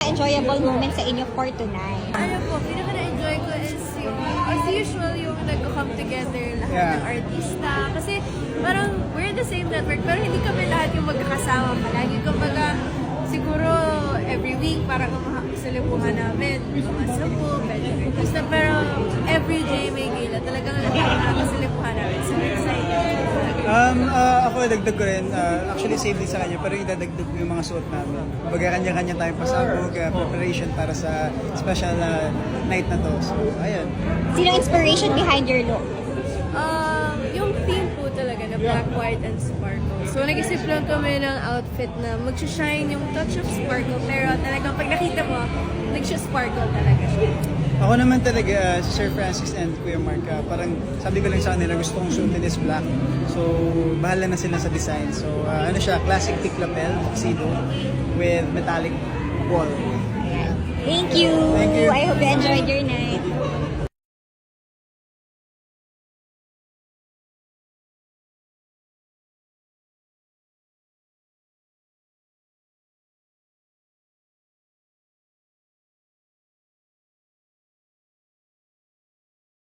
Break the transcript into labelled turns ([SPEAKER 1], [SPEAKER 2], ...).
[SPEAKER 1] enjoyable moment sa inyo for tonight?
[SPEAKER 2] Ano po, pinaka-na-enjoy ko is yung, as usual, yung nag-come together lahat ng artista. Kasi parang we're the same network, pero hindi kami lahat yung magkakasama palagi. Kumbaga, siguro every week parang salipuhan namin. Mga sampu, basta pero every day may gala. Talagang nakakasalipuhan namin. So excited.
[SPEAKER 3] Ako, dagdag ko rin. Actually, save din sa kanya, pero idadagdag ko yung mga suot namin. Kumbaga, kanya-kanya tayong pasabog, preparation para sa special night na to. So, ayun.
[SPEAKER 1] Sino inspiration behind your look?
[SPEAKER 2] Yung theme po talaga na black, white, and sparkle. So, nag-isip lang kami ng outfit na mag-shine yung touch of sparkle. Pero talagang pag nakita mo, nag-sparkle talaga siya.
[SPEAKER 3] Ako naman talaga, si Sir Francis and Kuya Mark, parang sabi ko lang sa kanila, gusto kong suotin is black. So, bahala na sila sa design. So, ano siya, classic thick lapel, tuxedo, with metallic ball.
[SPEAKER 1] Thank you!
[SPEAKER 3] Thank you.
[SPEAKER 1] I hope you enjoyed your night.